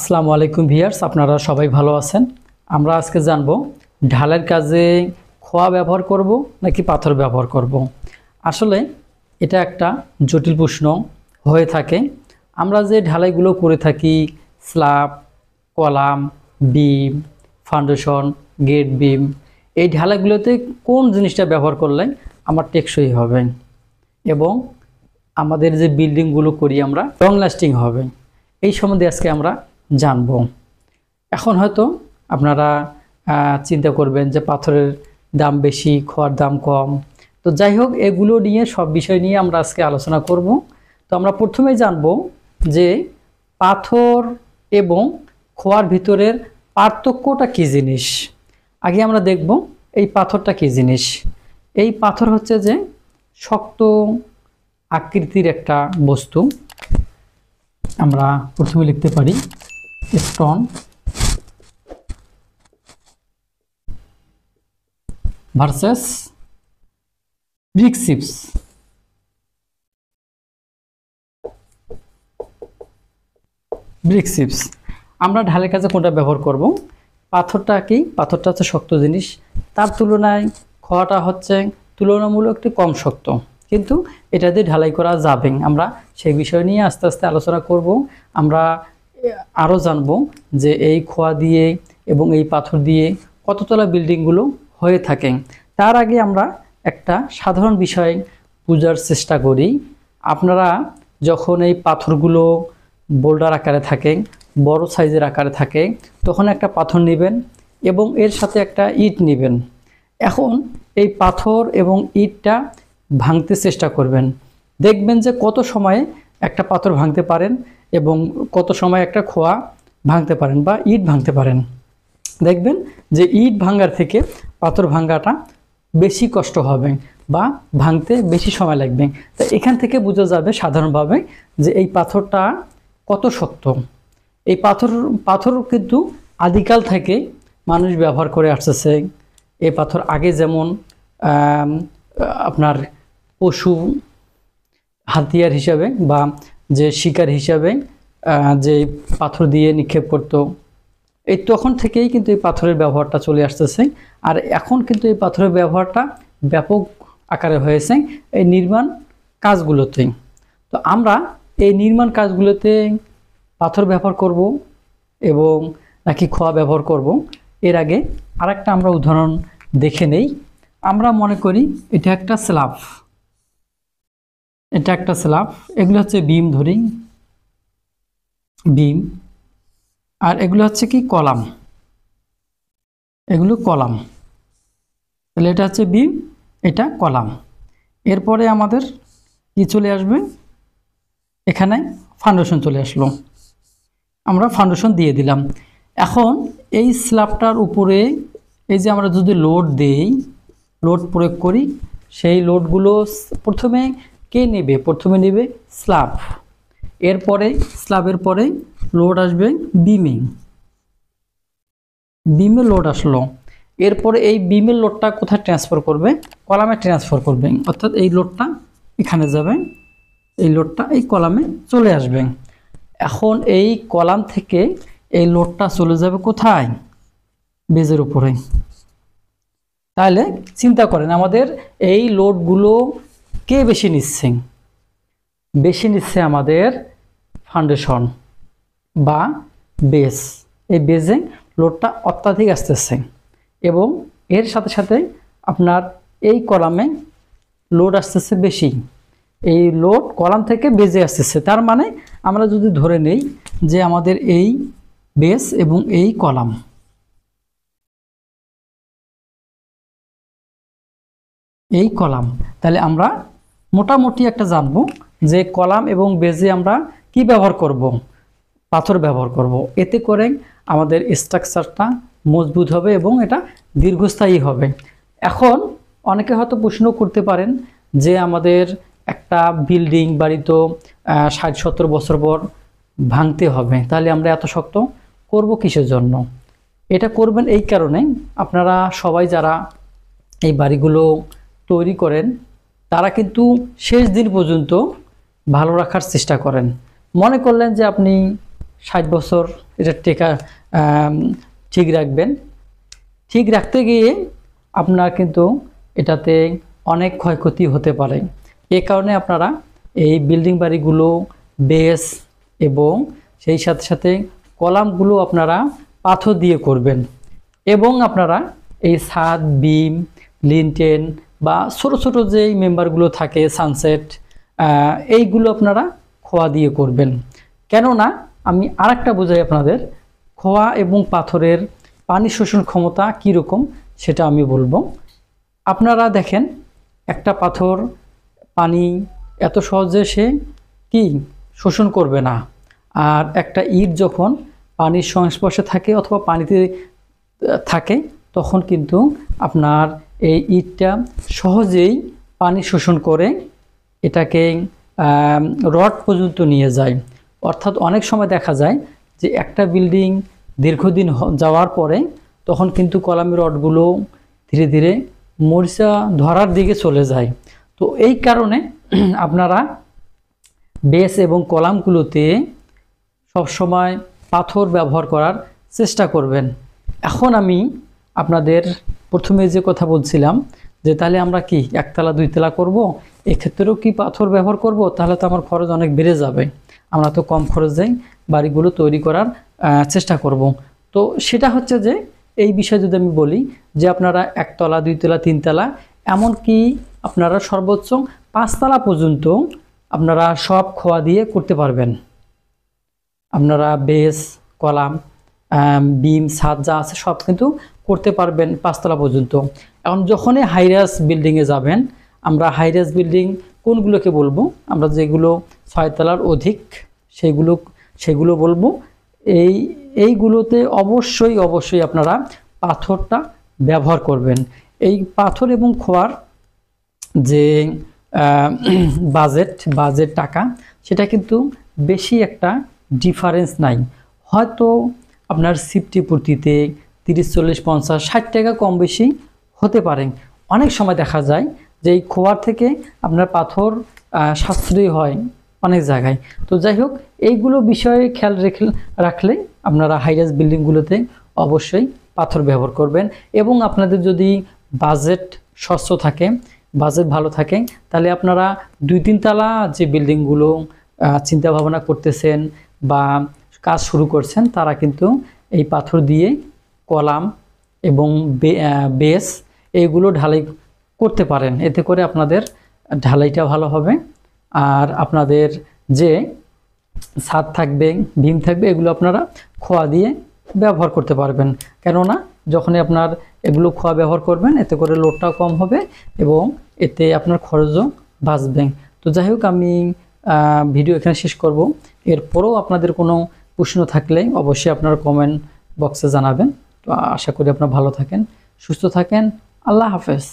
আসসালামু আলাইকুম ভিউয়ার্স, আপনারা সবাই ভালো আছেন। আমরা আজকে জানব ঢালাইয়ের কাজে খোয়া ব্যবহার করব নাকি পাথর ব্যবহার করব। আসলে এটা একটা জটিল প্রশ্ন হয়ে থাকে। আমরা যে ঢালাইগুলো করে থাকি স্ল্যাব, কলাম, বিম, ফাউন্ডেশন, গেট বিম, এই ঢালাইগুলোতে কোন জিনিসটা ব্যবহার করলে আমার টেকসই হবে এবং আমাদের যে বিল্ডিংগুলো করি আমরা লং লাস্টিং হবে, এই সম্বন্ধে আজকে আমরা জানব। এখন হয়তো আপনারা চিন্তা করবেন যে পাথরের দাম বেশি, খোয়ার দাম কম। তো যাই হোক, এগুলো নিয়ে সব বিষয় নিয়ে আমরা আজকে আলোচনা করব। তো আমরা প্রথমেই জানব যে পাথর এবং খোয়ার ভিতরের পার্থক্যটা কী জিনিস। আগে আমরা দেখব এই পাথরটা কী জিনিস। এই পাথর হচ্ছে যে শক্ত আকৃতির একটা বস্তু। আমরা প্রথমে লিখতে পারি stone versus brick chips. Brick chips আমরা ঢালের কাজে কোনটা ব্যবহার করব? পাথরটা কি? পাথরটা হচ্ছে শক্ত জিনিস, তার তুলনায় খোয়াটা হচ্ছে তুলনামূলক একটু কম শক্ত, কিন্তু এটা দিয়ে ঢালাই করা যাবে। আমরা সেই বিষয় নিয়ে আস্তে আস্তে আলোচনা করব। আমরা আরও জানব যে এই খোয়া দিয়ে এবং এই পাথর দিয়ে কততলা বিল্ডিংগুলো হয়ে থাকে। তার আগে আমরা একটা সাধারণ বিষয় বোঝার চেষ্টা করি। আপনারা যখন এই পাথরগুলো বোল্ডার আকারে থাকে, বড় সাইজের আকারে থাকে, তখন একটা পাথর নেবেন এবং এর সাথে একটা ইট নেবেন। এখন এই পাথর এবং ইটটা ভাঙতে চেষ্টা করবেন। দেখবেন যে কত সময়ে একটা পাথর ভাঙতে পারেন এবং কত সময় একটা খোয়া ভাঙতে পারেন বা ইট ভাঙতে পারেন। দেখবেন যে ইট ভাঙার থেকে পাথর ভাঙাটা বেশি কষ্ট হবে বা ভাঙতে বেশি সময় লাগবে। তো এখান থেকে বোঝা যাবে সাধারণভাবে যে এই পাথরটা কত শক্ত। এই পাথর কিন্তু আদিকাল থেকে মানুষ ব্যবহার করে আসতেছে। এই পাথর আগে যেমন আপনার পশু হাতিয়ার হিসাবে বা যে শিকার হিসাবে যে পাথর দিয়ে নিক্ষেপ করতো, এই তখন থেকেই কিন্তু এই পাথরের ব্যবহারটা চলে আসতেছে। আর এখন কিন্তু এই পাথরের ব্যবহারটা ব্যাপক আকারে হয়েছে এই নির্মাণ কাজগুলোতে। তো আমরা এই নির্মাণ কাজগুলোতে পাথর ব্যবহার করব এবং নাকি খোয়া ব্যবহার করব, এর আগে আরেকটা আমরা উদাহরণ দেখে নেই। আমরা মনে করি এটা একটা স্ল্যাব, এটা একটা স্ল্যাব, এগুলো হচ্ছে বিম ধরি, বিম, আর এগুলো হচ্ছে কি কলাম, এগুলো কলাম। তাহলে এটা হচ্ছে বিম, এটা কলাম। এরপরে আমাদের কি চলে আসবে? এখানে ফাউন্ডেশন চলে আসলো, আমরা ফাউন্ডেশন দিয়ে দিলাম। এখন এই স্ল্যাবটার উপরে এই যে আমরা যদি লোড দেই, লোড প্রয়োগ করি, সেই লোডগুলো প্রথমে কে নেবে? প্রথমে নেবে স্ল্যাব। এরপরে স্ল্যাবের পরে লোড আসবে বিমে, বিমে লোড আসলো। এরপরে এই বিমের লোডটা কোথায় ট্রান্সফার করবে? কলামে ট্রান্সফার করবে, অর্থাৎ এই লোডটা এখানে যাবে, এই লোডটা এই কলামে চলে আসবে। এখন এই কলাম থেকে এই লোডটা চলে যাবে কোথায়? বেজের উপরে। তাহলে চিন্তা করেন আমাদের এই লোডগুলো কে বেশি নিচ্ছে? বেশি নিচ্ছে আমাদের ফাউন্ডেশন বা বেস। এই বেজে লোডটা অত্যাধিক আসতেছে এবং এর সাথে সাথে আপনার এই কলামে লোড আসতেছে বেশি। এই লোড কলাম থেকে বেজে আসতেছে। তার মানে আমরা যদি ধরে নেই যে আমাদের এই বেস এবং এই কলাম, এই কলাম, তাহলে আমরা মোটামুটি একটা জানবো যে কলাম এবং বেজে আমরা কি ব্যবহার করব? পাথর ব্যবহার করব। এতে করে আমাদের স্ট্রাকচারটা মজবুত হবে এবং এটা দীর্ঘস্থায়ী হবে। এখন অনেকে হয়তো প্রশ্ন করতে পারেন যে আমাদের একটা বিল্ডিং বাড়ি তো 60-70 বছর পর ভাঙতে হবে, তাহলে আমরা এত শক্ত করব কিসের জন্য? এটা করবেন এই কারণে, আপনারা সবাই যারা এই বাড়িগুলো তৈরি করেন তারা কিন্তু শেষ দিন পর্যন্ত ভালো রাখার চেষ্টা করেন। মনে করলেন যে আপনি 60 বছর এটা টেকা ঠিক রাখবেন। ঠিক রাখতে গিয়ে আপনার কিন্তু এটাতে অনেক ক্ষয়ক্ষতি হতে পারে। এ কারণে আপনারা এই বিল্ডিং বাড়িগুলো বেস এবং সেই সাথে সাথে কলামগুলো আপনারা পাথর দিয়ে করবেন এবং আপনারা এই ছাদ, বিম, লিনটেন বা ছোট ছোট যেই মেম্বারগুলো থাকে সানসেট, এইগুলো আপনারা খোয়া দিয়ে করবেন। কেননা আমি আরেকটা বোঝাই আপনাদের, খোয়া এবং পাথরের পানি শোষণ ক্ষমতা কীরকম সেটা আমি বলবো। আপনারা দেখেন একটা পাথর পানি এত সহজে সে কি শোষণ করবে না, আর একটা ইট যখন পানির সংস্পর্শে থাকে অথবা পানিতে থাকে তখন কিন্তু আপনার এই ইটটা সহজেই পানি শোষণ করে এটাকে রড পর্যন্ত নিয়ে যায়। অর্থাৎ অনেক সময় দেখা যায় যে একটা বিল্ডিং দীর্ঘদিন যাওয়ার পরে তখন কিন্তু কলামি রডগুলো ধীরে ধীরে মরিচা ধরার দিকে চলে যায়। তো এই কারণে আপনারা বেস এবং কলামগুলোতে সবসময় পাথর ব্যবহার করার চেষ্টা করবেন। এখন আমি আপনাদের প্রথমে যে কথা বলছিলাম যে তাহলে আমরা কি একতলা দুইতলা করব, এক্ষেত্রেও কি পাথর ব্যবহার করব, তাহলে তো আমার খরচ অনেক বেড়ে যাবে। আমরা তো কম খরচেই বাড়িগুলো তৈরি করার চেষ্টা করব। তো সেটা হচ্ছে যে এই বিষয়ে যদি আমি বলি যে আপনারা একতলা, দুইতলা, তিনতলা, এমনকি আপনারা সর্বোচ্চ 5 তলা পর্যন্ত আপনারা সব খোয়া দিয়ে করতে পারবেন। আপনারা বেস, কলাম, বিম, ছাদ যা আছে সব কিন্তু করতে পারবেন 5 তলা পর্যন্ত। এখন যখনই হাইরাস বিল্ডিংয়ে যাবেন, আমরা হাইরাস বিল্ডিং কোনগুলোকে বলবো, আমরা যেগুলো 6 তলার অধিক সেগুলো বলবো। এইগুলোতে অবশ্যই আপনারা পাথরটা ব্যবহার করবেন। এই পাথর এবং খোয়ার যে বাজেট টাকা, সেটা কিন্তু বেশি একটা ডিফারেন্স নাই। হয়তো আপনার সিফটি প্রতিতে 30, 40, 50, 60 টাকা কম বেশি হতে পারে। অনেক সময় দেখা যায় যে এই খোয়ার থেকে আপনার পাথর সাশ্রয়ী হয় অনেক জায়গায়। তো যাই হোক, এইগুলো বিষয়ে খেয়াল রাখলে আপনারা হাইরাইজ বিল্ডিংগুলোতে অবশ্যই পাথর ব্যবহার করবেন। এবং আপনাদের যদি বাজেট স্বচ্ছ থাকে, বাজেট ভালো থাকে, তাহলে আপনারা 2-3 তলা যে বিল্ডিংগুলো চিন্তা ভাবনা করতেছেন বা কাজ শুরু করছেন, তারা কিন্তু এই পাথর দিয়ে কলাম এবং বেস এইগুলো ঢালাই করতে পারেন। এতে করে আপনাদের ঢালাইটা ভালো হবে, আর আপনাদের যে ছাদ থাকবে, বিম থাকবে, এগুলো আপনারা খোয়া দিয়ে ব্যবহার করতে পারবেন। কেননা যখনই আপনার এগুলো খোয়া ব্যবহার করবেন, এতে করে লোডটাও কম হবে এবং এতে আপনার খরচও বাঁচবে। তো যাই হোক, আমি ভিডিও এখানে শেষ করব। এরপরও আপনাদের কোনো প্রশ্ন থাকলে অবশ্যই আপনারা কমেন্ট বক্সে জানাবেন। তো আশা করি আপনারা ভালো থাকেন, সুস্থ থাকেন। আল্লাহ হাফেজ।